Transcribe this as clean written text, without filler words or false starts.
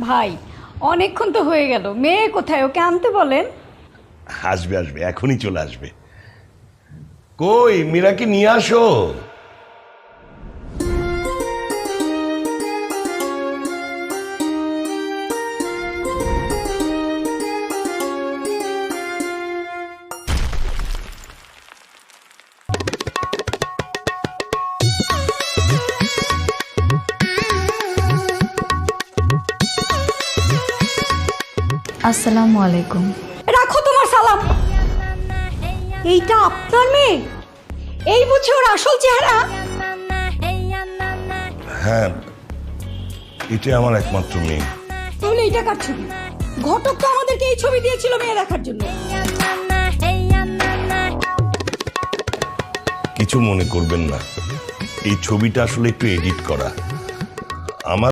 ভাই অনেকক্ষণ তো হয়ে গেল, মেয়ে কোথায়? ওকে আনতে বলেন। আসবে আসবে, এখনই চলে আসবে। কই মীরাকে নিয়ে আসো। আসসালামু আলাইকুম। রাখো তোমার সালাম। এইটা আপনার মেয়ে? এই বুঝছে ওর আসল চেহারা? হ্যাঁ, এটাই আমার একমাত্র মেয়ে। তাহলে এইটা কার ছবি? ঘটক তো আমাদেরকে এই ছবি দিয়েছিল মেয়ে দেখার জন্য। কিছু মনে করবেন না, এই ছবিটা আসলে একটু এডিট করা।